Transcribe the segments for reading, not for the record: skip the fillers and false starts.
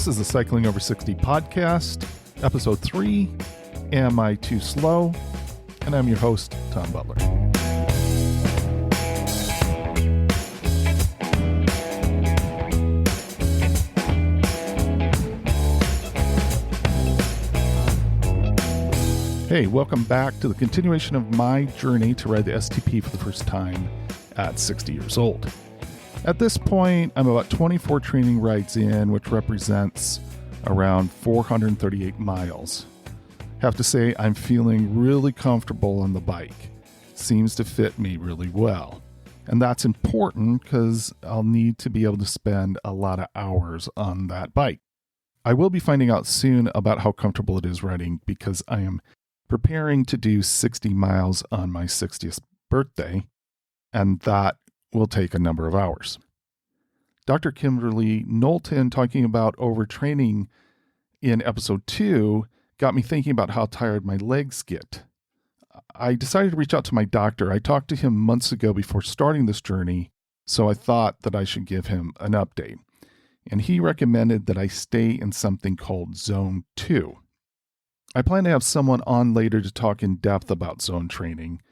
This is the Cycling Over 60 podcast, episode 3, Am I Too Slow? And I'm your host, Tom Butler. Hey, welcome back to the continuation of my journey to ride the STP for the first time at 60 years old. At this point, I'm about 24 training rides in, which represents around 438 miles. Have to say, I'm feeling really comfortable on the bike. Seems to fit me really well. And that's important because I'll need to be able to spend a lot of hours on that bike. I will be finding out soon about how comfortable it is riding because I am preparing to do 60 miles on my 60th birthday, and that will take a number of hours. Dr. Kimberly Knowlton talking about overtraining in episode 2 got me thinking about how tired my legs get. I decided to reach out to my doctor. I talked to him months ago before starting this journey, so I thought that I should give him an update. And he recommended that I stay in something called Zone 2. I plan to have someone on later to talk in depth about zone training,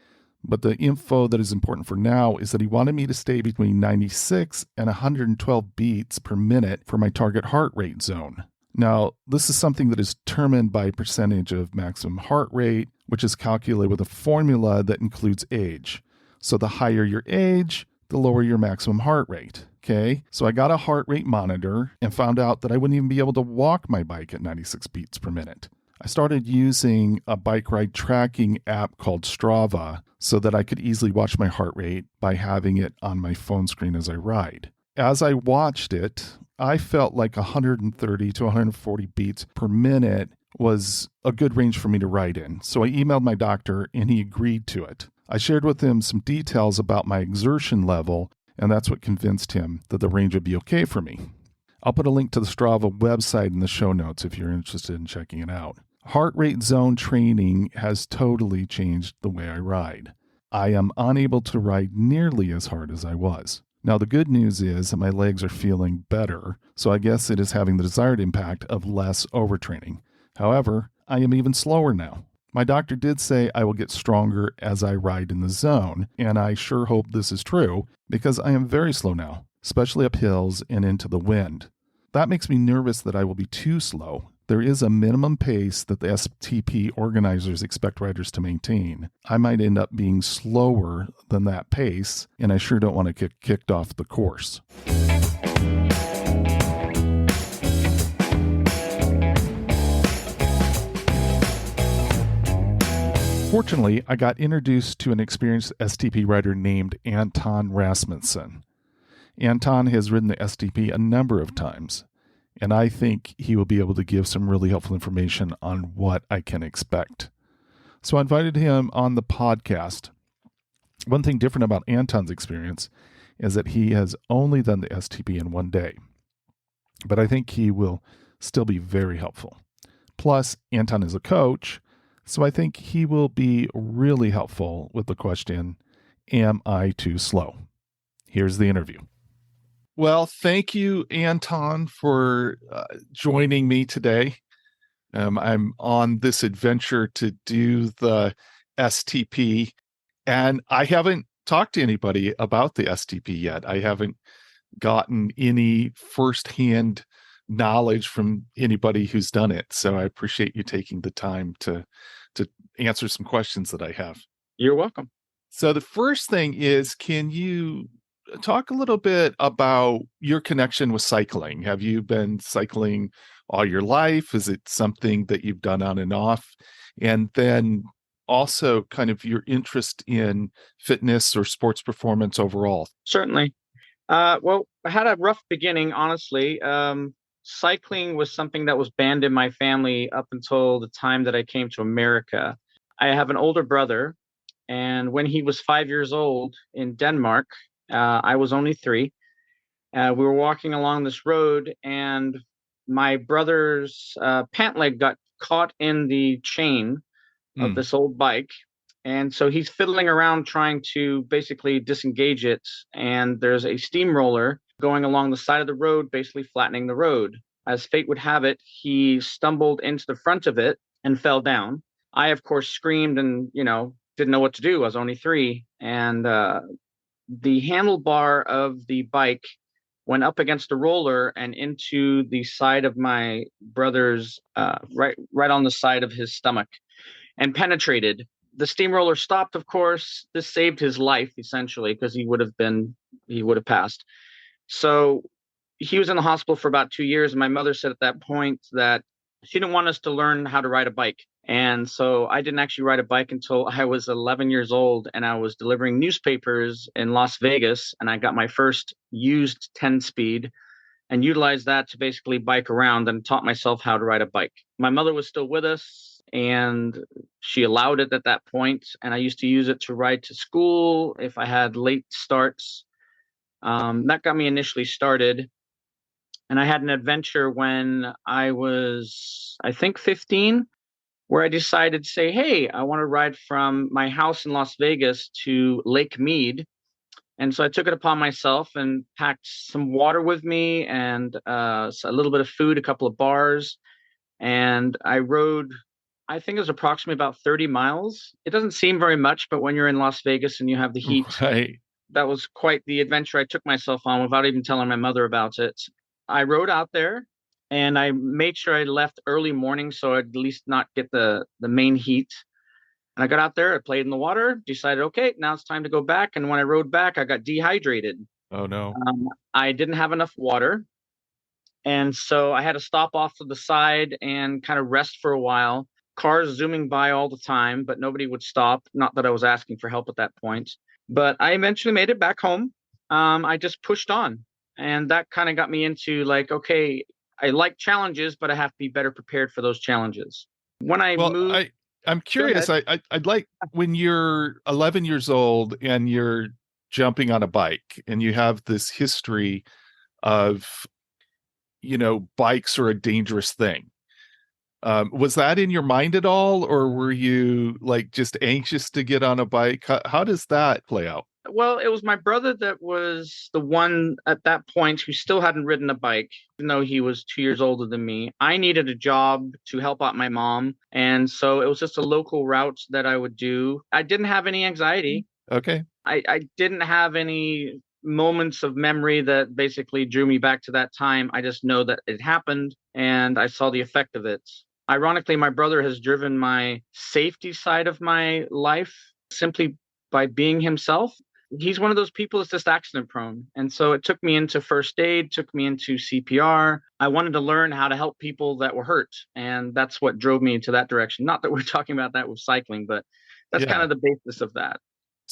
but the info that is important for now is that he wanted me to stay between 96 and 112 beats per minute for my target heart rate zone. Now, this is something that is determined by percentage of maximum heart rate, which is calculated with a formula that includes age. So the higher your age, the lower your maximum heart rate. Okay, so I got a heart rate monitor and found out that I wouldn't even be able to walk my bike at 96 beats per minute. I started using a bike ride tracking app called Strava so that I could easily watch my heart rate by having it on my phone screen as I ride. As I watched it, I felt like 130 to 140 beats per minute was a good range for me to ride in. So I emailed my doctor and he agreed to it. I shared with him some details about my exertion level, and that's what convinced him that the range would be okay for me. I'll put a link to the Strava website in the show notes if you're interested in checking it out. Heart rate zone training has totally changed the way I ride. I am unable to ride nearly as hard as I was. Now, the good news is that my legs are feeling better, so I guess it is having the desired impact of less overtraining. However, I am even slower now. My doctor did say I will get stronger as I ride in the zone, and I sure hope this is true because I am very slow now, especially up hills and into the wind. That makes me nervous that I will be too slow. There is a minimum pace that the STP organizers expect riders to maintain. I might end up being slower than that pace, and I sure don't want to get kicked off the course. Fortunately, I got introduced to an experienced STP rider named Anton Rasmussen. Anton has ridden the STP a number of times, and I think he will be able to give some really helpful information on what I can expect. So I invited him on the podcast. One thing different about Anton's experience is that he has only done the STP in one day, but I think he will still be very helpful. Plus, Anton is a coach, so I think he will be really helpful with the question, am I too slow? Here's the interview. Well, thank you, Anton, for joining me today. I'm on this adventure to do the STP, and I haven't talked to anybody about the STP yet. I haven't gotten any firsthand knowledge from anybody who's done it. So I appreciate you taking the time to answer some questions that I have. You're welcome. So the first thing is, can you talk a little bit about your connection with cycling? Have you been cycling all your life? Is it something that you've done on and off? And then also kind of your interest in fitness or sports performance overall. Certainly. Well, I had a rough beginning, honestly. Cycling was something that was banned in my family up until the time that I came to America. I have an older brother, and when he was 5 years old in Denmark, I was only 3. We were walking along this road, and my brother's pant leg got caught in the chain of this old bike. And so he's fiddling around trying to basically disengage it. And there's a steamroller going along the side of the road, basically flattening the road. As fate would have it, he stumbled into the front of it and fell down. I, of course, screamed and, didn't know what to do. I was only 3. And the handlebar of the bike went up against the roller and into the side of my brother's, right on the side of his stomach, and penetrated. The steamroller stopped, of course. This saved his life, essentially, because he would have passed. So he was in the hospital for about 2 years. And my mother said at that point that she didn't want us to learn how to ride a bike. And so I didn't actually ride a bike until I was 11 years old, and I was delivering newspapers in Las Vegas, and I got my first used 10-speed and utilized that to basically bike around and taught myself how to ride a bike. My mother was still with us, and she allowed it at that point, and I used to use it to ride to school if I had late starts. That got me initially started. And I had an adventure when I was, I think, 15, where I decided to say, hey, I want to ride from my house in Las Vegas to Lake Mead. And so I took it upon myself and packed some water with me and a little bit of food, a couple of bars. And I rode, I think it was approximately about 30 miles. It doesn't seem very much, but when you're in Las Vegas and you have the heat, Right. that was quite the adventure I took myself on without even telling my mother about it. I rode out there and I made sure I left early morning so I'd at least not get the main heat. And I got out there, I played in the water, decided, okay, now it's time to go back. And when I rode back, I got dehydrated. Oh, no. I didn't have enough water. And so I had to stop off to the side and kind of rest for a while. Cars zooming by all the time, but nobody would stop. Not that I was asking for help at that point. But I eventually made it back home. I just pushed on. And that kind of got me into like, okay, I like challenges, but I have to be better prepared for those challenges. When I moved, I'm curious. I'd like, when you're 11 years old and you're jumping on a bike and you have this history of, bikes are a dangerous thing. Was that in your mind at all, or were you like just anxious to get on a bike? How does that play out? well, it was my brother that was the one at that point who still hadn't ridden a bike, even though he was 2 years older than me. I needed a job to help out my mom. And so it was just a local route that I would do. I didn't have any anxiety. Okay. I didn't have any moments of memory that basically drew me back to that time. I just know that it happened and I saw the effect of it. Ironically, my brother has driven my safety side of my life simply by being himself. He's one of those people that's just accident prone. And so it took me into first aid, took me into CPR. I wanted to learn how to help people that were hurt. And that's what drove me into that direction. Not that we're talking about that with cycling, but that's kind of the basis of that.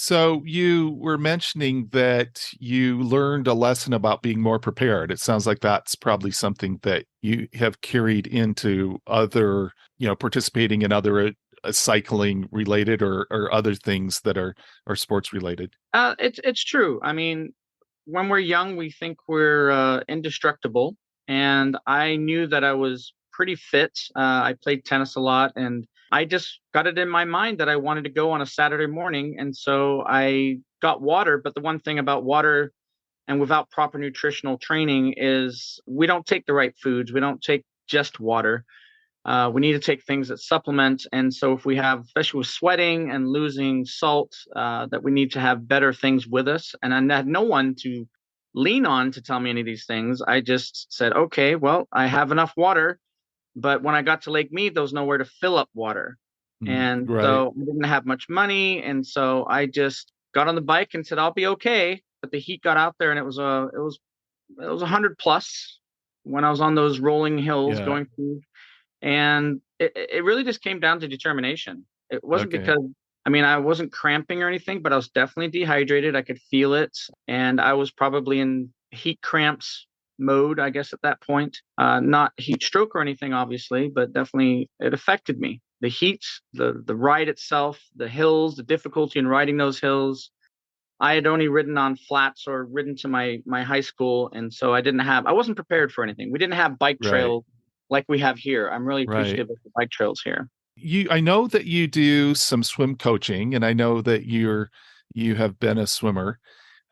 So you were mentioning that you learned a lesson about being more prepared. It sounds like that's probably something that you have carried into other, participating in other cycling related or other things that are sports related. It's true. I mean, when we're young, we think we're indestructible. And I knew that I was pretty fit. I played tennis a lot, and I just got it in my mind that I wanted to go on a Saturday morning. And so I got water. But the one thing about water and without proper nutritional training is we don't take the right foods. We don't take just water. We need to take things that supplement. And so if we have, especially with sweating and losing salt, that we need to have better things with us. And I had no one to lean on to tell me any of these things. I just said, okay, well, I have enough water. But when I got to Lake Mead, there was nowhere to fill up water. And Right. so I didn't have much money. And so I just got on the bike and said, I'll be okay. But the heat got out there and it was 100 plus when I was on those rolling hills going through. And it really just came down to determination. It wasn't because, I wasn't cramping or anything, but I was definitely dehydrated. I could feel it. And I was probably in heat cramps mode, I guess, at that point. Not heat stroke or anything, obviously, but definitely it affected me. The heat, the ride itself, the hills, the difficulty in riding those hills. I had only ridden on flats or ridden to my high school. And so I wasn't prepared for anything. We didn't have bike trails like we have here. I'm really appreciative of the bike trails here. I know that you do some swim coaching, and I know that you have been a swimmer.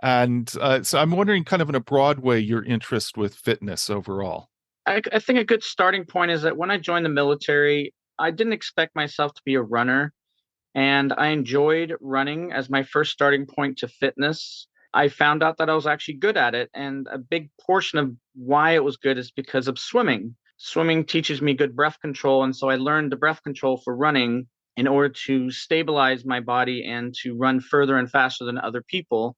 And so I'm wondering, kind of in a broad way, your interest with fitness overall. I think a good starting point is that when I joined the military, I didn't expect myself to be a runner. And I enjoyed running as my first starting point to fitness. I found out that I was actually good at it. And a big portion of why it was good is because of swimming. Swimming teaches me good breath control. And so I learned the breath control for running in order to stabilize my body and to run further and faster than other people.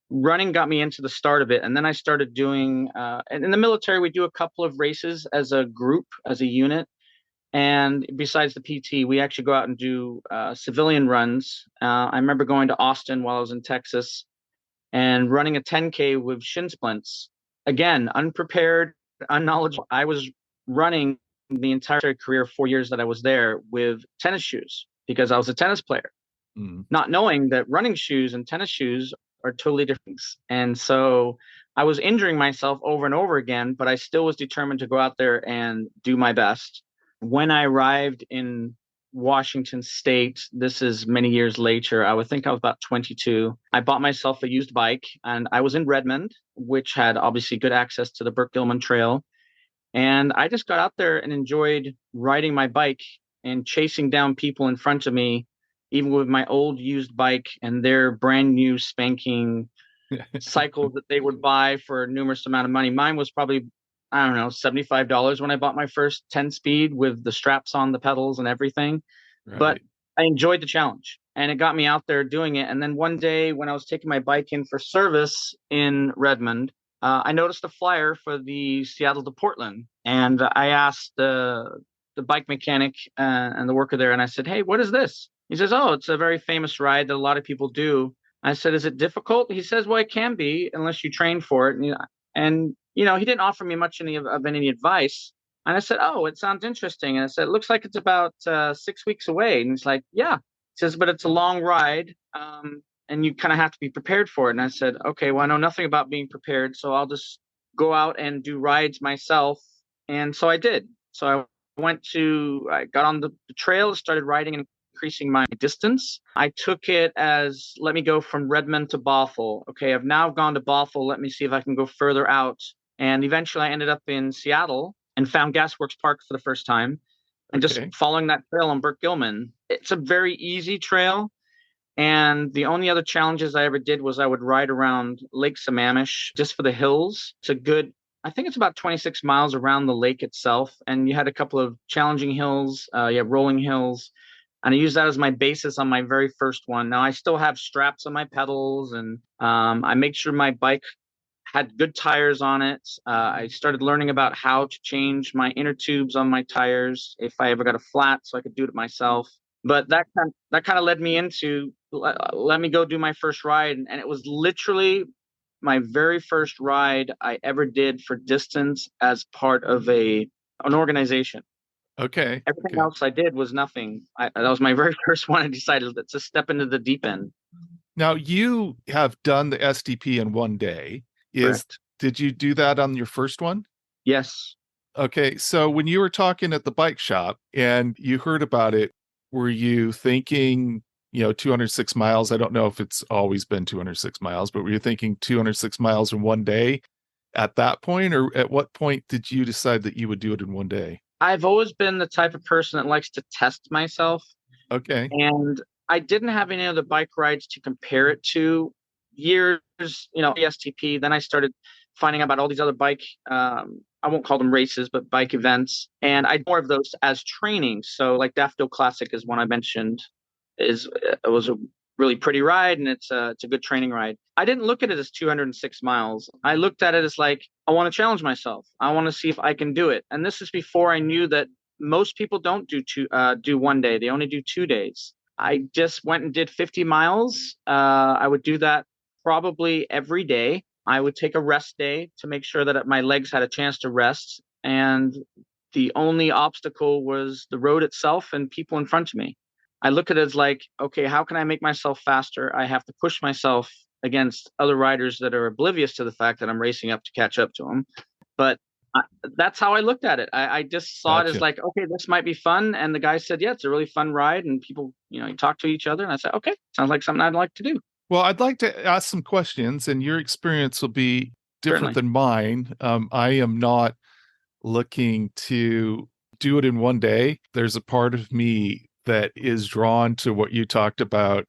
Running got me into the start of it. And then I started doing, and in the military, we do a couple of races as a group, as a unit. And besides the PT, we actually go out and do civilian runs. I remember going to Austin while I was in Texas and running a 10K with shin splints. Again, unprepared, unknowledgeable. I was running the entire career, 4 years that I was there, with tennis shoes because I was a tennis player, not knowing that running shoes and tennis shoes are totally different. And so I was injuring myself over and over again, but I still was determined to go out there and do my best. When I arrived in Washington State, this is many years later, I would think I was about 22. I bought myself a used bike and I was in Redmond, which had obviously good access to the Burke-Gilman Trail. And I just got out there and enjoyed riding my bike and chasing down people in front of me, even with my old used bike and their brand new spanking cycles that they would buy for a numerous amount of money. Mine was probably, I don't know, $75 when I bought my first 10 speed with the straps on the pedals and everything. Right. But I enjoyed the challenge and it got me out there doing it. And then one day when I was taking my bike in for service in Redmond, I noticed a flyer for the Seattle to Portland. And I asked the bike mechanic and the worker there, and I said, "Hey, what is this?" He says, "Oh, it's a very famous ride that a lot of people do." I said, "Is it difficult?" He says, "Well, it can be unless you train for it." And he didn't offer me much of any advice. And I said, "Oh, it sounds interesting." And I said, "It looks like it's about 6 weeks away." And he's like, "Yeah." He says, "But it's a long ride, and you kind of have to be prepared for it." And I said, "Okay, well, I know nothing about being prepared, so I'll just go out and do rides myself." And so I did. So I got on the trail, started riding and increasing my distance. I took it as, let me go from Redmond to Bothell. Okay, I've now gone to Bothell. Let me see if I can go further out. And eventually I ended up in Seattle and found Gasworks Park for the first time. And just following that trail on Burke-Gilman. It's a very easy trail. And the only other challenges I ever did was I would ride around Lake Sammamish just for the hills. I think it's about 26 miles around the lake itself. And you had a couple of challenging hills, you have rolling hills. And I used that as my basis on my very first one. Now I still have straps on my pedals, and I make sure my bike had good tires on it. I started learning about how to change my inner tubes on my tires if I ever got a flat, so I could do it myself. But that kind of led me into let me go do my first ride, and it was literally my very first ride I ever did for distance as part of an organization. Okay. Everything else I did was nothing. That was my very first one. I decided to step into the deep end. Now you have done the STP in one day. Correct. Did you do that on your first one? Yes. Okay. So when you were talking at the bike shop and you heard about it, were you thinking, 206 miles? I don't know if it's always been 206 miles, but were you thinking 206 miles in one day at that point? Or at what point did you decide that you would do it in one day? I've always been the type of person that likes to test myself. Okay. And I didn't have any other bike rides to compare it to. Years, the STP. Then I started finding out about all these other bike, I won't call them races, but bike events. And I did more of those as training. So like Daffodil Classic is one I mentioned. It was a really pretty ride, and it's a good training ride. I didn't look at it as 206 miles. I looked at it as like, I want to challenge myself. I want to see if I can do it. And this is before I knew that most people don't do one day. They only do 2 days. I just went and did 50 miles. I would do that probably every day. I would take a rest day to make sure that my legs had a chance to rest. And the only obstacle was the road itself and people in front of me. I look at it as like, okay, how can I make myself faster? I have to push myself against other riders that are oblivious to the fact that I'm racing up to catch up to them. But that's how I looked at it. I just saw it as like, okay, this might be fun. And the guy said, yeah, it's a really fun ride. And people, you talk to each other. And I said, okay, sounds like something I'd like to do. Well, I'd like to ask some questions, and your experience will be different Certainly. than mine. I am not looking to do it in one day. There's a part of me that is drawn to what you talked about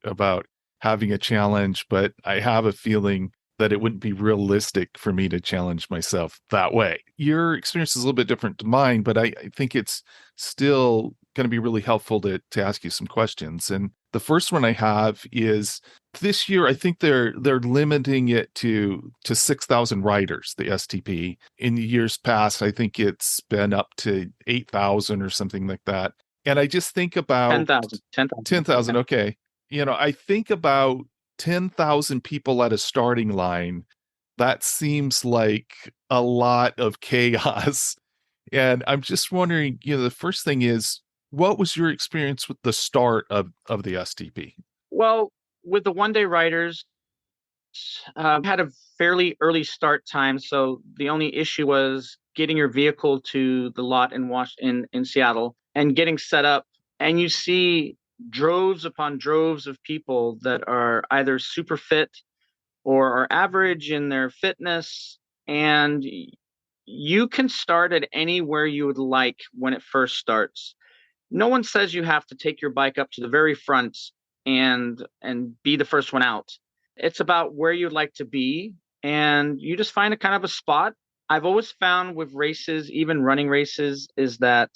having a challenge, but I have a feeling that it wouldn't be realistic for me to challenge myself that way. Your experience is a little bit different to mine, but I think it's still going to be really helpful to ask you some questions. And the first one I have is this year, I think they're limiting it to 6,000 riders, the STP. In years past, I think it's been up to 8,000 or something like that. And I just think about 10,000. 10,000. Okay. I think about 10,000 people at a starting line. That seems like a lot of chaos. And I'm just wondering, the first thing is, what was your experience with the start of the STP? Well, with the one day riders, had a fairly early start time. So the only issue was getting your vehicle to the lot in Seattle and getting set up. And you see droves upon droves of people that are either super fit or are average in their fitness. And you can start at anywhere you would like when it first starts. No one says you have to take your bike up to the very front and be the first one out. It's about where you'd like to be, and you just find a kind of a spot. I've always found with races, even running races, is that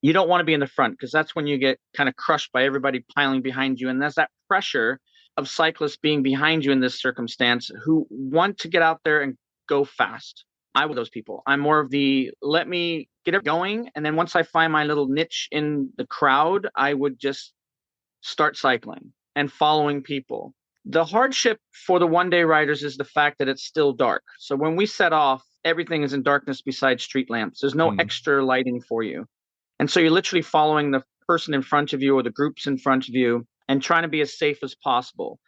you don't want to be in the front because that's when you get kind of crushed by everybody piling behind you. And there's that pressure of cyclists being behind you in this circumstance who want to get out there and go fast. I was those people. I'm more of the let me get it going. And then once I find my little niche in the crowd, I would just start cycling and following people. The hardship for the one day riders is the fact that it's still dark. So when we set off, everything is in darkness besides street lamps. There's no extra lighting for you. And so you're literally following the person in front of you or the groups in front of you and trying to be as safe as possible.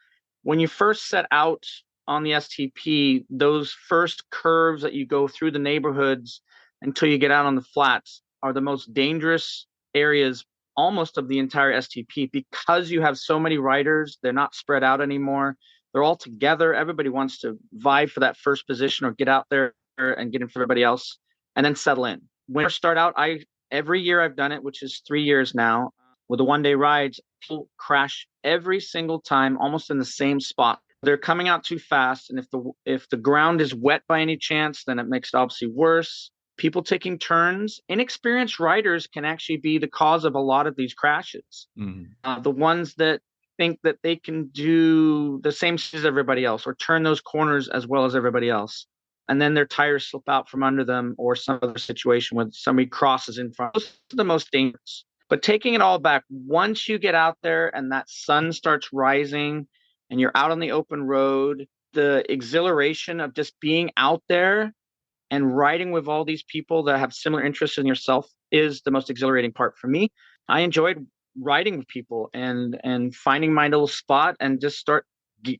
When you first set out on the STP, those first curves that you go through the neighborhoods until you get out on the flats are the most dangerous areas almost of the entire STP because you have so many riders. They're not spread out anymore. They're all together. Everybody wants to vie for that first position or get out there and get in for everybody else and then settle in. When I start out, every year I've done it, which is 3 years now, with the one day rides, people crash every single time, almost in the same spot. They're coming out too fast. And if the ground is wet by any chance, then it makes it obviously worse. People taking turns, inexperienced riders can actually be the cause of a lot of these crashes. The ones that think that they can do the same as everybody else or turn those corners as well as everybody else. And then their tires slip out from under them or some other situation when somebody crosses in front. Those are the most dangerous. But taking it all back, once you get out there and that sun starts rising and you're out on the open road, the exhilaration of just being out there and riding with all these people that have similar interests in yourself is the most exhilarating part for me. I enjoyed riding with people and finding my little spot and just start,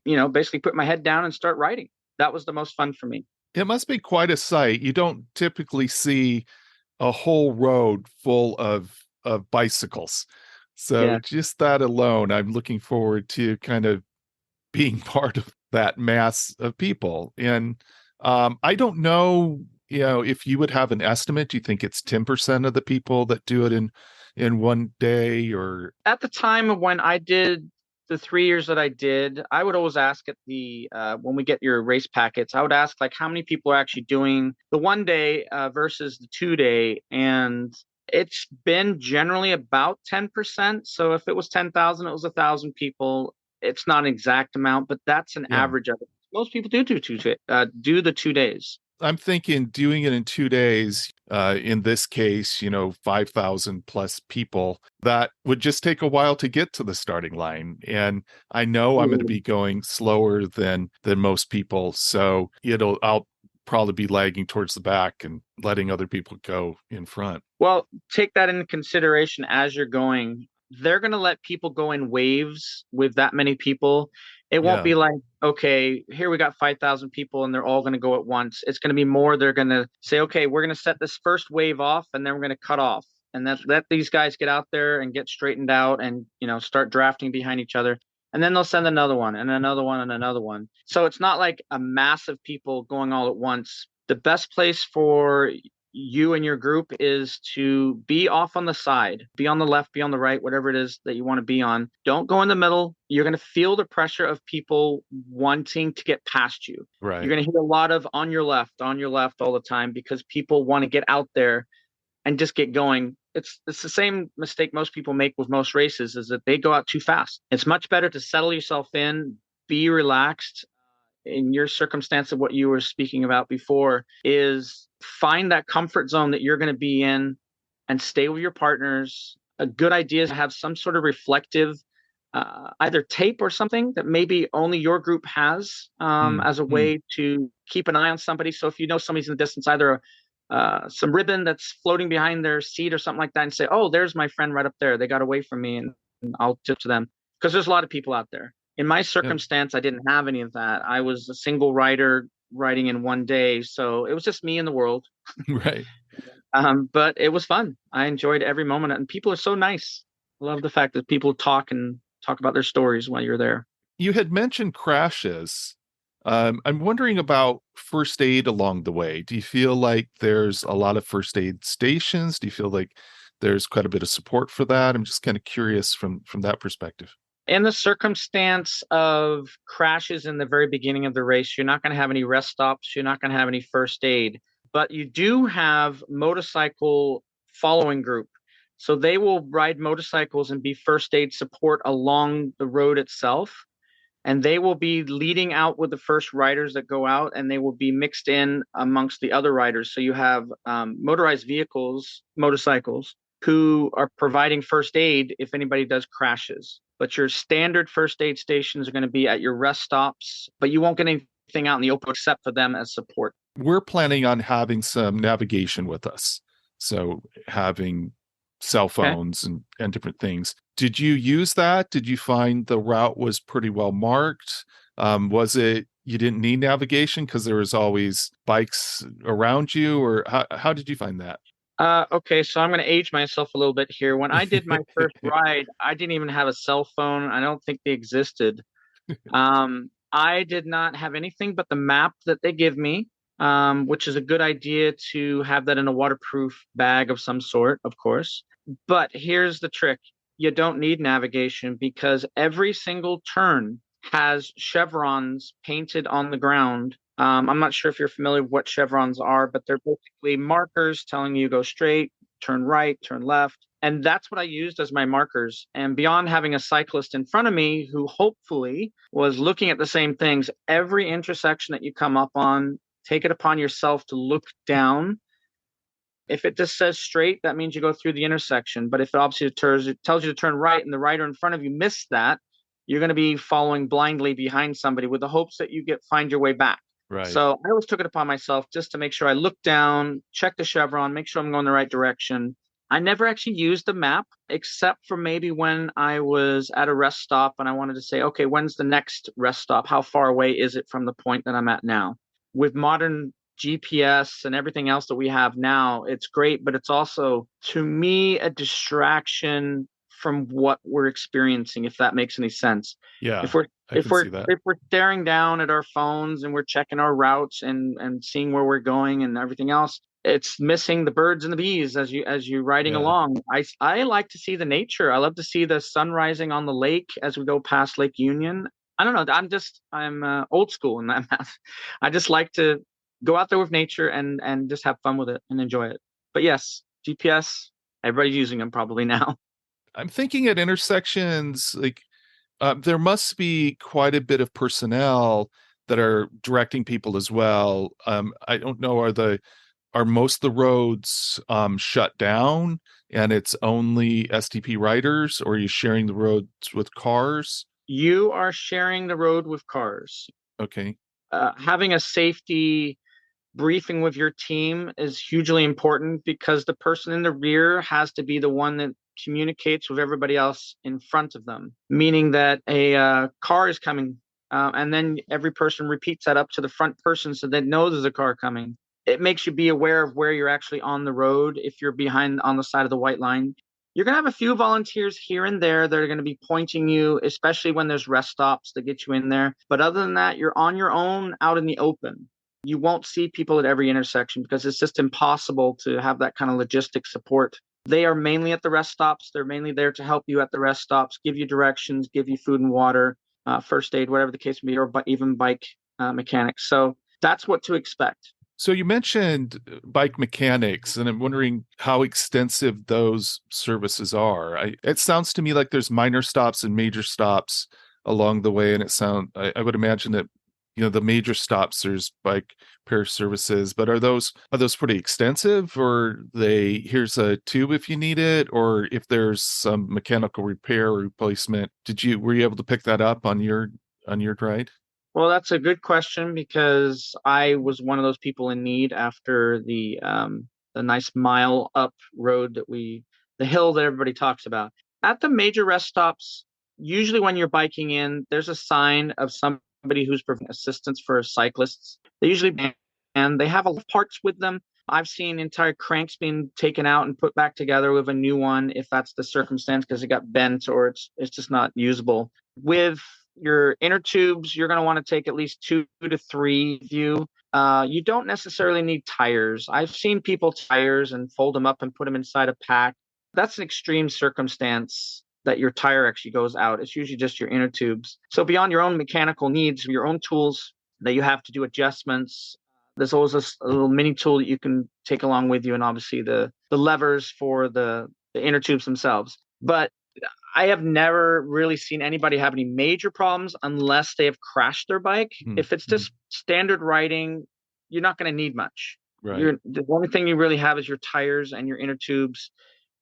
basically put my head down and start riding. That was the most fun for me. It must be quite a sight. You don't typically see a whole road full of bicycles. So just that alone, I'm looking forward to kind of being part of that mass of people. And I don't know, if you would have an estimate. Do you think it's 10% of the people that do it in one day? Or at the time of when I did the 3 years that I did, I would always ask at the when we get your race packets, I would ask like how many people are actually doing the 1 day versus the 2 day, and it's been generally about 10%. So if it was 10,000, it was 1,000 people. It's not an exact amount, but that's an average of it. Most people do the 2 days. I'm thinking doing it in 2 days, in this case, 5,000 plus people, that would just take a while to get to the starting line. And I know I'm going to be going slower than most people. So I'll probably be lagging towards the back and letting other people go in front. Well, take that into consideration as you're going. They're going to let people go in waves with that many people. It won't be like, okay, here we got 5,000 people and they're all going to go at once. It's going to be more. They're going to say, okay, we're going to set this first wave off and then we're going to cut off. And let these guys get out there and get straightened out and, start drafting behind each other. And then they'll send another one and another one and another one. So it's not like a mass of people going all at once. The best place for you and your group is to be off on the side, be on the left, be on the right, whatever it is that you want to be on. Don't go in the middle. You're going to feel the pressure of people wanting to get past you. You're Right. going to hear a lot of on your left all the time because people want to get out there and just get going. It's the same mistake most people make with most races is that they go out too fast. It's much better to settle yourself in, be relaxed. In your circumstance of what you were speaking about before is find that comfort zone that you're going to be in and stay with your partners. A good idea is to have some sort of reflective either tape or something that maybe only your group has as a way to keep an eye on somebody. So if you know somebody's in the distance, either some ribbon that's floating behind their seat or something like that, and say, oh, there's my friend right up there. They got away from me, and I'll tip to them. Because there's a lot of people out there. In my circumstance, I didn't have any of that. I was a single rider riding in one day. So it was just me in the world. Right. But it was fun. I enjoyed every moment. And people are so nice. I love the fact that people talk about their stories while you're there. You had mentioned crashes. I'm wondering about first aid along the way. Do you feel like there's a lot of first aid stations? Do you feel like there's quite a bit of support for that? I'm just kind of curious from that perspective. In the circumstance of crashes in the very beginning of the race, you're not going to have any rest stops. You're not going to have any first aid, but you do have motorcycle following group. So they will ride motorcycles and be first aid support along the road itself. And they will be leading out with the first riders that go out, and they will be mixed in amongst the other riders. So you have motorized vehicles, motorcycles, who are providing first aid if anybody does crashes. But your standard first aid stations are going to be at your rest stops, but you won't get anything out in the open except for them as support. We're planning on having some navigation with us. So having cell phones and different things. Did you use that? Did you find the route was pretty well marked? Was it you didn't need navigation because there was always bikes around you, or how did you find that? Okay, so I'm going to age myself a little bit here. When I did my first ride, I didn't even have a cell phone. I don't think they existed. I did not have anything but the map that they give me, which is a good idea to have that in a waterproof bag of some sort, of course. But here's the trick. You don't need navigation because every single turn has chevrons painted on the ground. I'm not sure if you're familiar with what chevrons are, but they're basically markers telling you go straight, turn right, turn left. And that's what I used as my markers. And beyond having a cyclist in front of me who hopefully was looking at the same things, every intersection that you come up on, take it upon yourself to look down. If it just says straight, that means you go through the intersection. But if it obviously tells you to turn right and the rider in front of you missed that, you're going to be following blindly behind somebody with the hopes that you find your way back. Right. So I always took it upon myself just to make sure I look down, check the chevron, make sure I'm going the right direction. I never actually used the map except for maybe when I was at a rest stop and I wanted to say, okay, when's the next rest stop? How far away is it from the point that I'm at now? With modern GPS and everything else that we have now, it's great, but it's also, to me, a distraction from what we're experiencing, if that makes any sense. Yeah. If we're staring down at our phones and we're checking our routes and seeing where we're going and everything else, it's missing the birds and the bees as you're riding along. I like to see the nature. I love to see the sun rising on the lake as we go past Lake Union. I don't know. I'm old school in that math. I just like to go out there with nature and just have fun with it and enjoy it. But yes, GPS, everybody's using them probably now. I'm thinking at intersections, like there must be quite a bit of personnel that are directing people as well. I don't know, are most of the roads shut down and it's only STP riders, or are you sharing the roads with cars? You are sharing the road with cars. Okay. Having a safety briefing with your team is hugely important because the person in the rear has to be the one that communicates with everybody else in front of them, meaning that a car is coming and then every person repeats that up to the front person so they know there's a car coming. It makes you be aware of where you're actually on the road. If you're behind on the side of the white line, you're going to have a few volunteers here and there that are going to be pointing you, especially when there's rest stops that get you in there. But other than that, you're on your own out in the open. You won't see people at every intersection because it's just impossible to have that kind of logistic support. They are mainly at the rest stops. They're mainly there to help you at the rest stops, give you directions, give you food and water, first aid, whatever the case may be, or even bike mechanics. So that's what to expect. So you mentioned bike mechanics, and I'm wondering how extensive those services are. It sounds to me like there's minor stops and major stops along the way, and I would imagine that the major stops there's bike repair services, but are those pretty extensive, or here's a tube if you need it, or if there's some mechanical repair or replacement? Were you able to pick that up on your ride? Well, that's a good question because I was one of those people in need after the nice mile up road the hill that everybody talks about. At the major rest stops, usually when you're biking in, there's a sign of somebody who's providing assistance for cyclists. They usually and they have a lot of parts with them. I've seen entire cranks being taken out and put back together with a new one if that's the circumstance because it got bent or it's just not usable. With your inner tubes, you're going to want to take at least 2 to 3 with you. You don't necessarily need tires. I've seen people tires and fold them up and put them inside a pack. That's an extreme circumstance that your tire actually goes out. It's usually just your inner tubes. So beyond your own mechanical needs, your own tools that you have to do adjustments, there's always a little mini tool that you can take along with you, and obviously the levers for the inner tubes themselves. But I have never really seen anybody have any major problems unless they have crashed their bike. If it's just standard riding, you're not going to need much. Right. The only thing you really have is your tires and your inner tubes,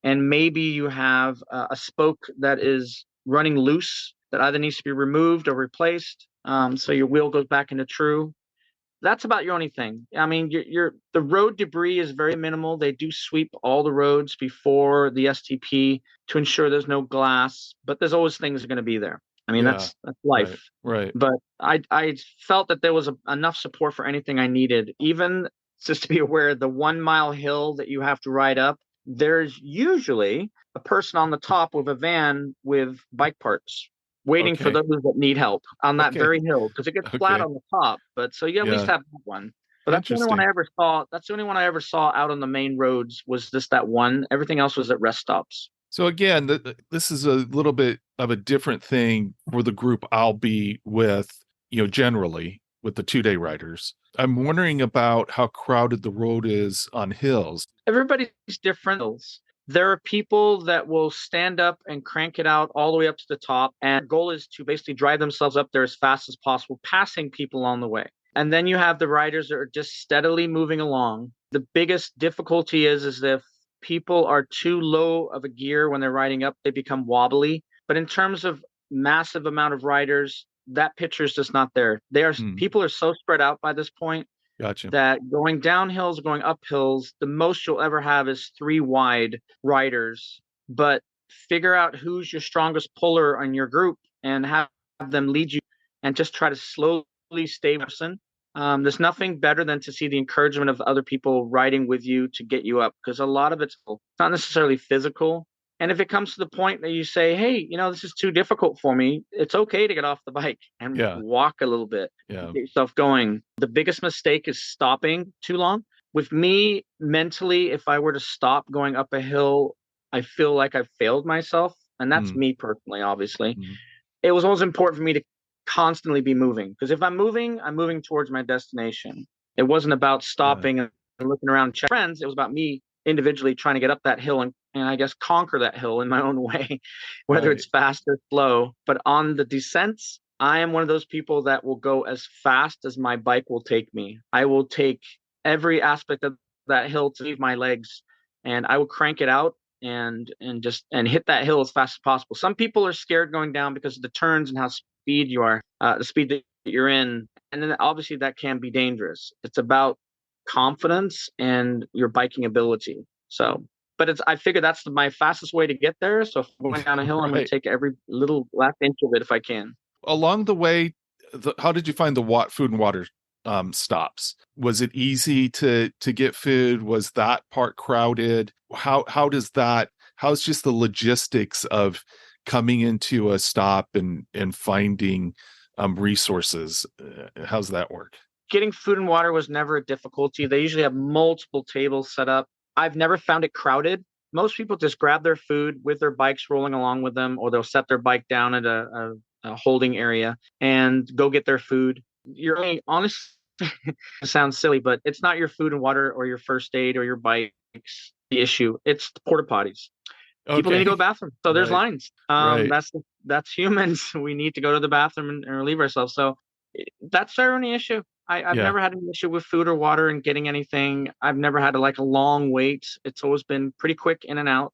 and maybe you have a spoke that is running loose that either needs to be removed or replaced, so your wheel goes back into true. That's about your only thing. I mean, the road debris is very minimal. They do sweep all the roads before the STP to ensure there's no glass, but there's always things that are going to be there. I mean, that's life. Right. But I felt that there was enough support for anything I needed. Even just to be aware, the 1 mile hill that you have to ride up, there's usually a person on the top with a van with bike parts waiting for those that need help on that very hill because it gets flat on the top. But so you at least have that one. But that's the only one I ever saw. That's the only one I ever saw out on the main roads was just that one. Everything else was at rest stops. So again, this is a little bit of a different thing for the group I'll be with, generally with the 2-day riders. I'm wondering about how crowded the road is on hills. Everybody's different. There are people that will stand up and crank it out all the way up to the top. And the goal is to basically drive themselves up there as fast as possible, passing people on the way. And then you have the riders that are just steadily moving along. The biggest difficulty is if people are too low of a gear when they're riding up, they become wobbly. But in terms of massive amount of riders, that picture is just not there. People are so spread out by this point. Gotcha. That going down hills, going up hills, the most you'll ever have is 3 wide riders. But figure out who's your strongest puller on your group and have them lead you and just try to slowly stay with them. There's nothing better than to see the encouragement of other people riding with you to get you up because a lot of it's not necessarily physical. And if it comes to the point that you say, hey, this is too difficult for me, it's okay to get off the bike and walk a little bit, get yourself going. The biggest mistake is stopping too long. With me, mentally, if I were to stop going up a hill, I feel like I've failed myself. And that's me personally, obviously. It was always important for me to constantly be moving because if I'm moving towards my destination. It wasn't about stopping and looking around checking friends. It was about me individually trying to get up that hill and I guess conquer that hill in my own way, whether it's fast or slow. But on the descents, I am one of those people that will go as fast as my bike will take me. I will take every aspect of that hill to leave my legs and I will crank it out and hit that hill as fast as possible. Some people are scared going down because of the turns and how speed you are, the speed that you're in. And then obviously that can be dangerous. It's about confidence and your biking ability. So, but I figure that's my fastest way to get there. So if I'm going down a hill, I'm going to take every little last inch of it if I can. Along the way, how did you find the food and water stops? Was it easy to get food? Was that part crowded? How's just the logistics of coming into a stop and finding resources? How's that work? Getting food and water was never a difficulty. They usually have multiple tables set up. I've never found it crowded. Most people just grab their food with their bikes rolling along with them, or they'll set their bike down at a holding area and go get their food. You're only honest. It sounds silly, but it's not your food and water or your first aid or your bikes the issue. It's the porta potties. People need to go to the Okay. bathroom, so there's Right. lines. Right. That's humans. We need to go to the bathroom and relieve ourselves. So that's our only issue. I've Yeah. never had an issue with food or water and getting anything. I've never had a long wait. It's always been pretty quick in and out.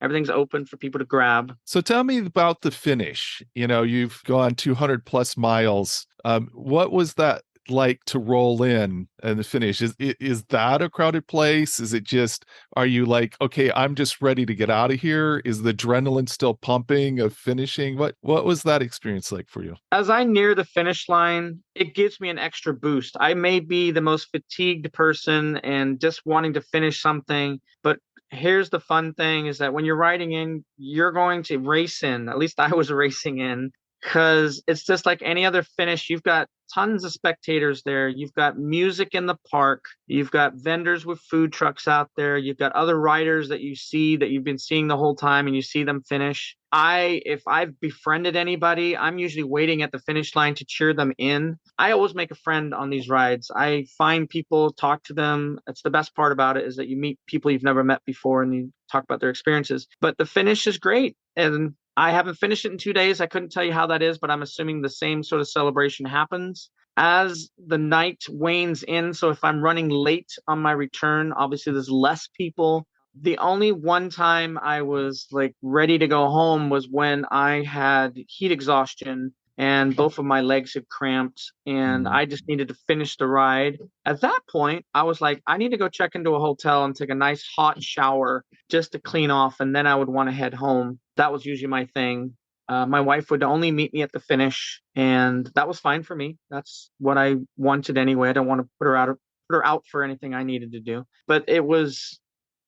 Everything's open for people to grab. So tell me about the finish. You've gone 200 plus miles. What was that like to roll in and the finish? Is that a crowded place? Is it just, are you like, okay, I'm just ready to get out of here? Is the adrenaline still pumping of finishing? What was that experience like for you? As I near the finish line, it gives me an extra boost. I may be the most fatigued person and just wanting to finish something, but here's the fun thing is that when you're riding in, you're going to race in. At least I was racing in because it's just like any other finish. You've got tons of spectators there. You've got music in the park. You've got vendors with food trucks out there. You've got other riders that you see that you've been seeing the whole time and you see them finish. If I've befriended anybody, I'm usually waiting at the finish line to cheer them in. I always make a friend on these rides. I find people, talk to them. That's the best part about it, is that you meet people you've never met before and you talk about their experiences. But the finish is great. And I haven't finished it in 2 days. I couldn't tell you how that is, but I'm assuming the same sort of celebration happens as the night wanes in. So if I'm running late on my return, obviously there's less people. The only one time I was like ready to go home was when I had heat exhaustion and both of my legs had cramped and Mm. I just needed to finish the ride. At that point, I was like, I need to go check into a hotel and take a nice hot shower just to clean off. And then I would want to head home. That was usually my thing. My wife would only meet me at the finish, and that was fine for me. That's what I wanted anyway. I don't want to put her out for anything I needed to do. But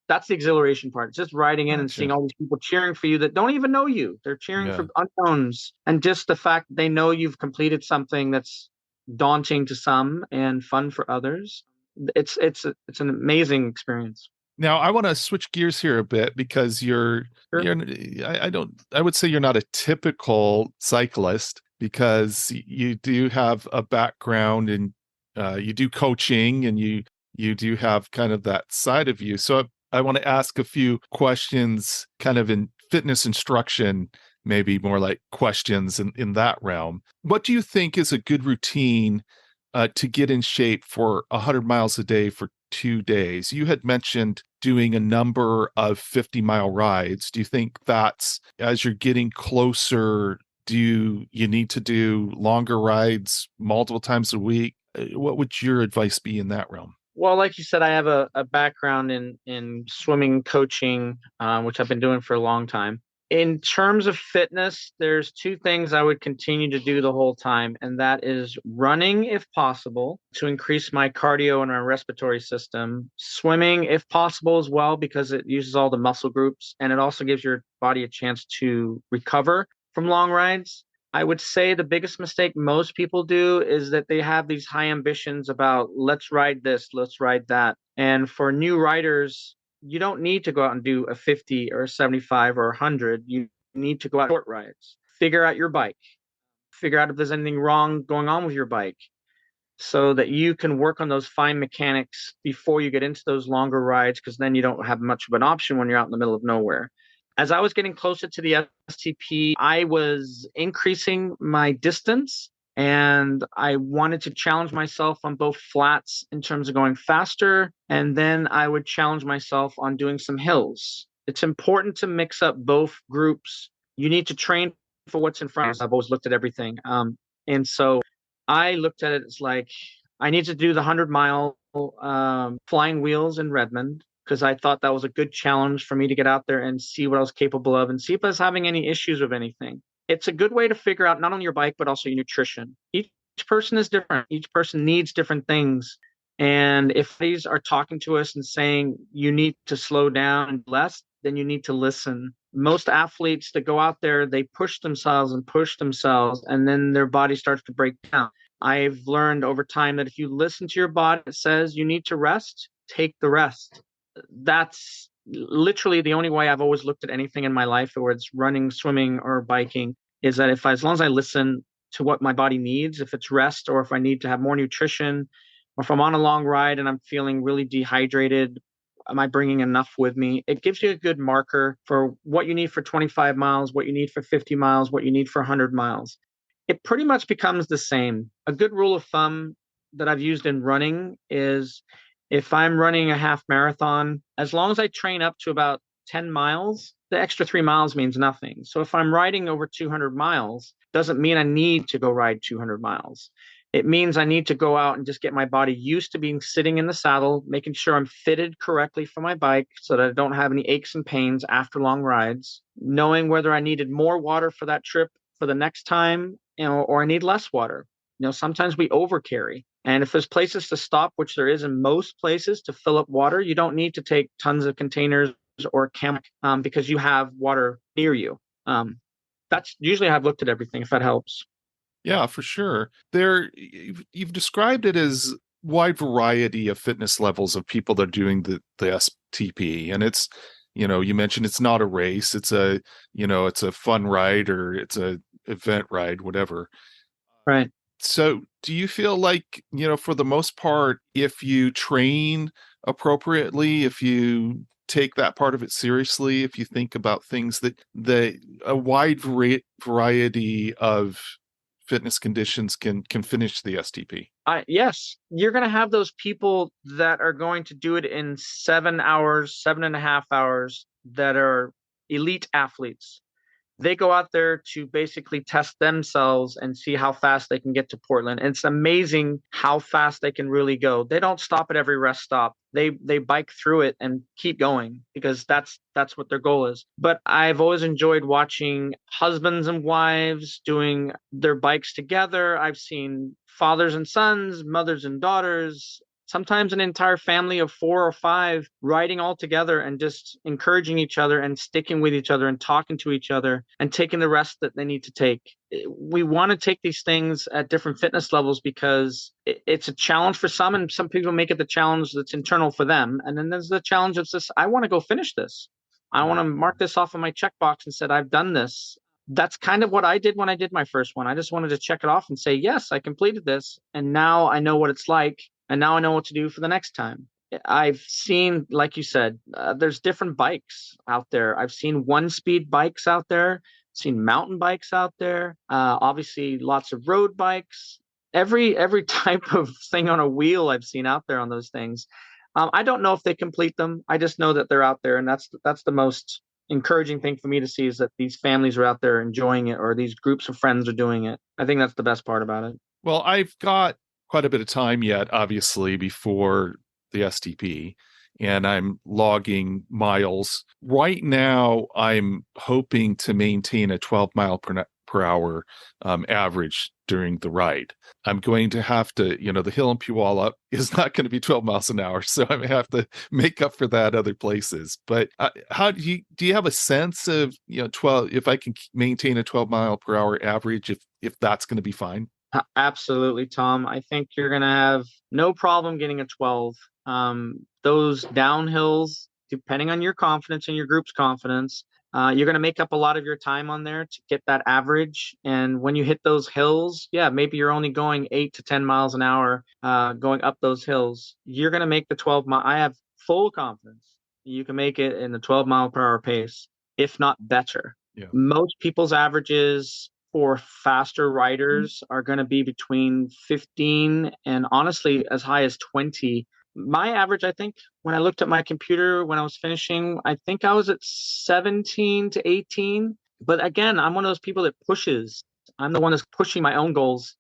that's the exhilaration part. It's just riding in and Gotcha. seeing all these people cheering for you that don't even know you. They're cheering Yeah. for unknowns. And just the fact that they know you've completed something that's daunting to some and fun for others. It's an amazing experience. Now I want to switch gears here a bit because Sure. I would say you're not a typical cyclist because you do have a background in you do coaching and you do have kind of that side of you. So I want to ask a few questions kind of in fitness instruction, maybe more like questions in that realm. What do you think is a good routine to get in shape for 100 miles a day for 2 days? You had mentioned doing a number of 50-mile rides. Do you think that's, as you're getting closer, do you need to do longer rides multiple times a week? What would your advice be in that realm? Well, like you said, I have a background in swimming coaching, which I've been doing for a long time. In terms of fitness, there's two things I would continue to do the whole time, and that is running if possible to increase my cardio and my respiratory system, swimming if possible as well, because it uses all the muscle groups and it also gives your body a chance to recover from long rides. I would say the biggest mistake most people do is that they have these high ambitions about let's ride this, let's ride that. And for new riders, you don't need to go out and do a 50 or a 75 or a 100. You need to go out short rides. Figure out your bike. Figure out if there's anything wrong going on with your bike so that you can work on those fine mechanics before you get into those longer rides, because then you don't have much of an option when you're out in the middle of nowhere. As I was getting closer to the STP, I was increasing my distance and I wanted to challenge myself on both flats in terms of going faster. And then I would challenge myself on doing some hills. It's important to mix up both groups. You need to train for what's in front of us. I've always looked at everything. And so I looked at it as like, I need to do the 100-mile flying wheels in Redmond, because I thought that was a good challenge for me to get out there and see what I was capable of and see if I was having any issues with anything. It's a good way to figure out not only your bike, but also your nutrition. Each person is different. Each person needs different things. And if these are talking to us and saying you need to slow down and less, then you need to listen. Most athletes that go out there, they push themselves, and then their body starts to break down. I've learned over time that if you listen to your body, it says you need to rest, take the rest. That's literally the only way I've always looked at anything in my life, whether it's running, swimming, or biking, is that as long as I listen to what my body needs, if it's rest or if I need to have more nutrition, or if I'm on a long ride and I'm feeling really dehydrated, am I bringing enough with me? It gives you a good marker for what you need for 25 miles, what you need for 50 miles, what you need for 100 miles. It pretty much becomes the same. A good rule of thumb that I've used in running is if I'm running a half marathon, as long as I train up to about 10 miles, the extra 3 miles means nothing. So if I'm riding over 200 miles, doesn't mean I need to go ride 200 miles. It means I need to go out and just get my body used to being sitting in the saddle, making sure I'm fitted correctly for my bike so that I don't have any aches and pains after long rides, knowing whether I needed more water for that trip for the next time, or I need less water. Sometimes we overcarry. And if there's places to stop, which there is in most places to fill up water, you don't need to take tons of containers or camp because you have water near you. That's usually how I've looked at everything, if that helps. Yeah, for sure. You've described it as wide variety of fitness levels of people that are doing the STP, and it's, you mentioned it's not a race. It's it's a fun ride, or it's a event ride, whatever. Right. So do you feel like, for the most part, if you train appropriately, if you take that part of it seriously, if you think about things that a wide variety of fitness conditions can finish the STP? Yes, you're going to have those people that are going to do it in 7 hours, 7.5 hours, that are elite athletes. They go out there to basically test themselves and see how fast they can get to Portland. And it's amazing how fast they can really go. They don't stop at every rest stop. They bike through it and keep going because that's what their goal is. But I've always enjoyed watching husbands and wives doing their bikes together. I've seen fathers and sons, mothers and daughters, sometimes an entire family of 4 or 5 riding all together and just encouraging each other and sticking with each other and talking to each other and taking the rest that they need to take. We want to take these things at different fitness levels because it's a challenge for some, and some people make it the challenge that's internal for them. And then there's the challenge of this: I want to go finish this. I want to mark this off of my checkbox and said, I've done this. That's kind of what I did when I did my first one. I just wanted to check it off and say, yes, I completed this. And now I know what it's like. And now I know what to do for the next time. I've seen, like you said, there's different bikes out there. I've seen 1-speed bikes out there, seen mountain bikes out there, obviously lots of road bikes, every type of thing on a wheel I've seen out there on those things. I don't know if they complete them. I just know that they're out there. And that's the most encouraging thing for me to see, is that these families are out there enjoying it, or these groups of friends are doing it. I think that's the best part about it. Well, I've got quite a bit of time yet, obviously, before the STP, and I'm logging miles. Right now, I'm hoping to maintain a 12 mile per hour average during the ride. I'm going to have to, the hill in Puyallup is not going to be 12 miles an hour, so I may have to make up for that other places. But how do you have a sense of, 12, if I can maintain a 12 mile per hour average, if that's going to be fine? Absolutely, Tom. I think you're going to have no problem getting a 12. Those downhills, depending on your confidence and your group's confidence, you're going to make up a lot of your time on there to get that average. And when you hit those hills, yeah, maybe you're only going 8 to 10 miles an hour going up those hills. You're going to make the 12 mile. I have full confidence you can make it in the 12 mile per hour pace, if not better. Yeah. Most people's averages for faster riders are going to be between 15 and honestly as high as 20. My average, I think, when I looked at my computer when I was finishing, I think I was at 17 to 18. But again, I'm one of those people that pushes. I'm the one that's pushing my own goals.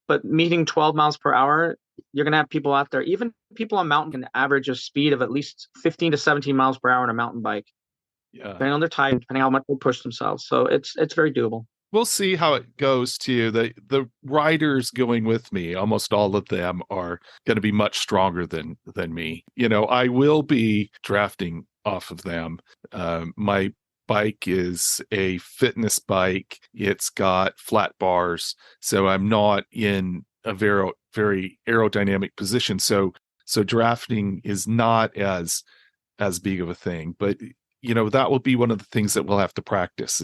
But meeting 12 miles per hour, you're going to have people out there, even people on mountain, can average a speed of at least 15 to 17 miles per hour on a mountain bike. Yeah. Depending on their time, depending on how much they push themselves. So it's very doable. We'll see how it goes too. The riders going with me, almost all of them are going to be much stronger than me. I will be drafting off of them. My bike is a fitness bike. It's got flat bars, so I'm not in a very aerodynamic position. So drafting is not as big of a thing, but that will be one of the things that we'll have to practice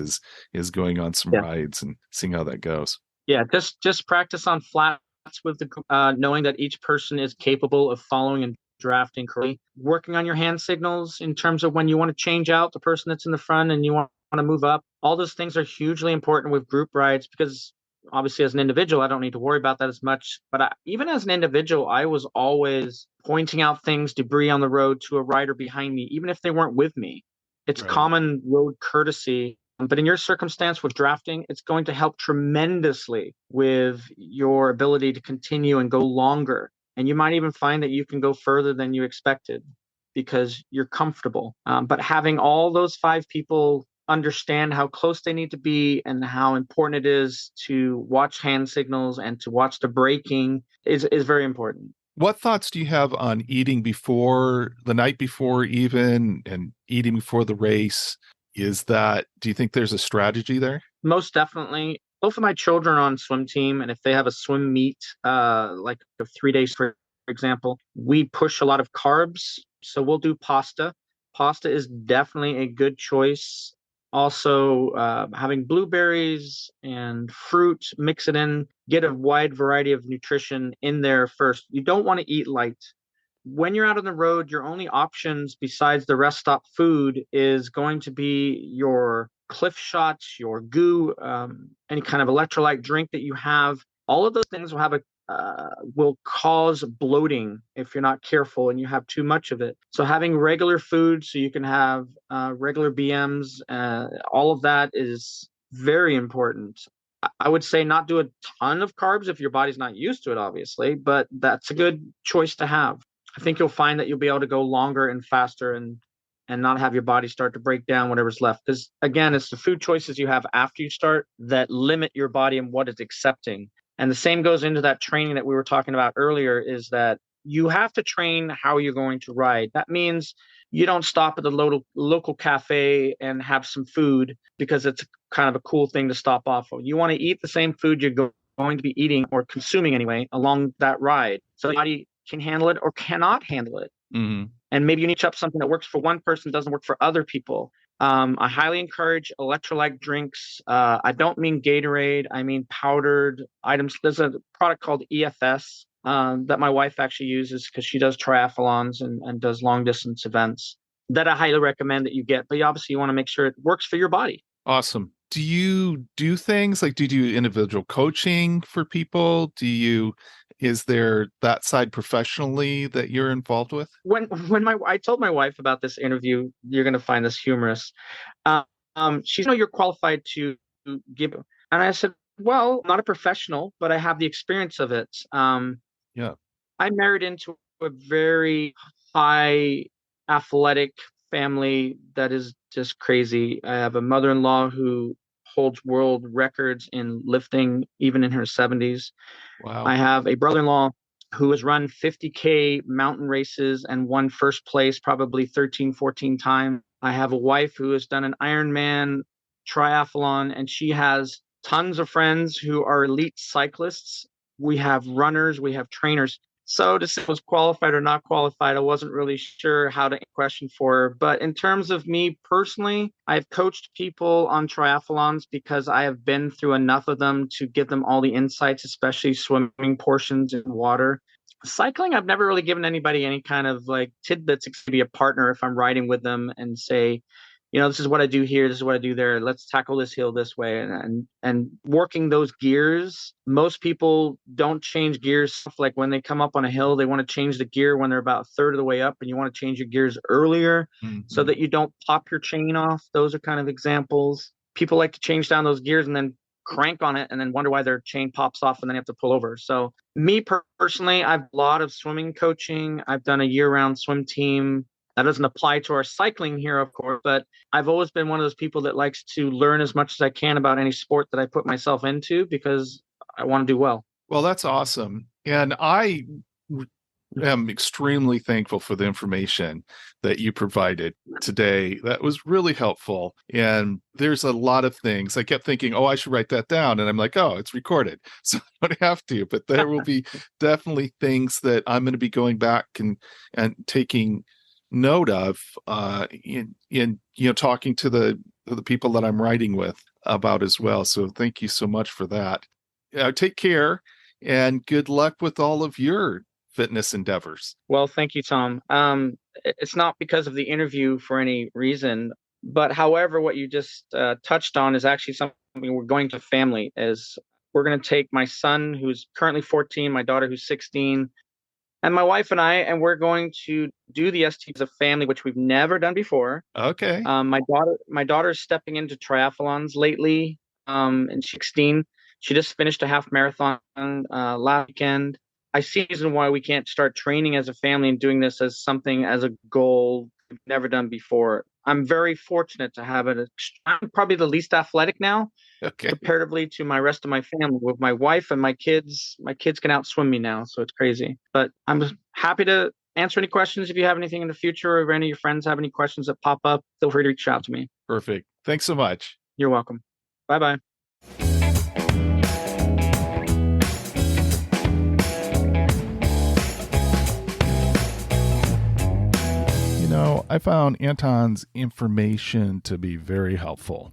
is going on some Yeah. rides and seeing how that goes. Yeah, just practice on flats with the knowing that each person is capable of following and drafting correctly. Working on your hand signals in terms of when you want to change out the person that's in the front and you want to move up. All those things are hugely important with group rides because obviously as an individual, I don't need to worry about that as much. But even as an individual, I was always pointing out things, debris on the road to a rider behind me, even if they weren't with me. It's Right. common road courtesy. But in your circumstance with drafting, it's going to help tremendously with your ability to continue and go longer. And you might even find that you can go further than you expected because you're comfortable. But having all those 5 people understand how close they need to be and how important it is to watch hand signals and to watch the braking is very important. What thoughts do you have on eating before the night before even and eating before the race? Do you think there's a strategy there? Most definitely. Both of my children are on swim team, and if they have a swim meet, like a 3 days, for example, we push a lot of carbs. So we'll do pasta. Pasta is definitely a good choice. Also, having blueberries and fruit, mix it in, get a wide variety of nutrition in there first. You don't want to eat light. When you're out on the road, your only options besides the rest stop food is going to be your cliff shots, your goo, any kind of electrolyte drink that you have. All of those things will cause bloating if you're not careful and you have too much of it. So having regular food so you can have regular BMs, all of that is very important. I would say not do a ton of carbs if your body's not used to it, obviously, but that's a good choice to have. I think you'll find that you'll be able to go longer and faster and not have your body start to break down whatever's left. Because again, it's the food choices you have after you start that limit your body and what it's accepting. And the same goes into that training that we were talking about earlier, is that you have to train how you're going to ride. That means you don't stop at the local cafe and have some food because it's kind of a cool thing to stop off of. You want to eat the same food you're going to be eating or consuming anyway along that ride. So your body can handle it or cannot handle it. Mm-hmm. And maybe you need to up something that works for one person, doesn't work for other people. I highly encourage electrolyte drinks. I don't mean Gatorade. I mean powdered items. There's a product called EFS that my wife actually uses because she does triathlons and does long distance events that I highly recommend that you get. But obviously you want to make sure it works for your body. Awesome. Do you do things like, do you do individual coaching for people? Is there that side professionally that you're involved with? When I told my wife about this interview, you're going to find this humorous. She's, you're qualified to give. And I said, well, I'm not a professional, but I have the experience of it. Yeah. I married into a very high athletic family that is just crazy. I have a mother-in-law who holds world records in lifting, even in her 70s. Wow. I have a brother-in-law who has run 50K mountain races and won first place probably 13, 14 times. I have a wife who has done an Ironman triathlon, and she has tons of friends who are elite cyclists. We have runners, we have trainers. So to say I was qualified or not qualified, I wasn't really sure how to question for her. But in terms of me personally, I've coached people on triathlons because I have been through enough of them to give them all the insights, especially swimming portions in water. Cycling, I've never really given anybody any kind of like tidbits to be a partner if I'm riding with them and say, this is what I do here, this is what I do there. Let's tackle this hill this way. And working those gears, most people don't change gears. Like when they come up on a hill, they want to change the gear when they're about a third of the way up, and you want to change your gears earlier so that you don't pop your chain off. Those are kind of examples. People like to change down those gears and then crank on it and then wonder why their chain pops off and then you have to pull over. So me personally, I've a lot of swimming coaching. I've done a year-round swim team. That doesn't apply to our cycling here, of course, but I've always been one of those people that likes to learn as much as I can about any sport that I put myself into because I want to do well. Well, that's awesome. And am extremely thankful for the information that you provided today. That was really helpful. And there's a lot of things. I kept thinking, oh, I should write that down. And I'm like, oh, it's recorded. So I don't have to. But there will be definitely things that I'm going to be going back and taking note of in talking to the people that I'm writing with about as well. So thank you so much for that. Take care and good luck with all of your fitness endeavors. Well, thank you, Tom. It's not because of the interview for any reason, but however, what you just touched on is actually something we're going to family. Is we're going to take my son, who's currently 14, my daughter, who's 16, and my wife and I, and we're going to do the ST as a family, which we've never done before. Okay. My daughter's stepping into triathlons lately. And she's 16. She just finished a half marathon last weekend. I see reason why we can't start training as a family and doing this as something as a goal we've never done before. I'm very fortunate to have it. I'm probably the least athletic now, Okay. comparatively to my rest of my family. With my wife and my kids can outswim me now, so it's crazy. But I'm happy to answer any questions. If you have anything in the future, or if any of your friends have any questions that pop up, feel free to reach out to me. Perfect. Thanks so much. You're welcome. Bye-bye. I found Anton's information to be very helpful.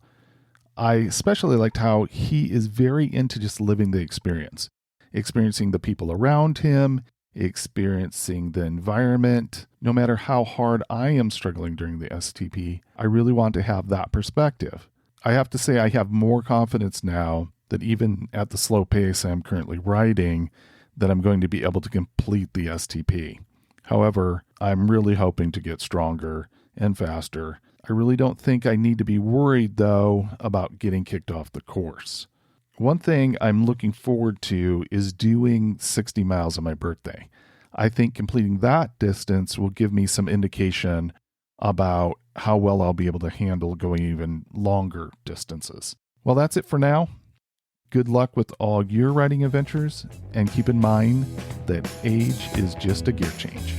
I especially liked how he is very into just living the experience, experiencing the people around him, experiencing the environment. No matter how hard I am struggling during the STP, I really want to have that perspective. I have to say I have more confidence now that even at the slow pace I'm currently riding, that I'm going to be able to complete the STP. However, I'm really hoping to get stronger and faster. I really don't think I need to be worried, though, about getting kicked off the course. One thing I'm looking forward to is doing 60 miles on my birthday. I think completing that distance will give me some indication about how well I'll be able to handle going even longer distances. Well, that's it for now. Good luck with all your riding adventures, and keep in mind that age is just a gear change.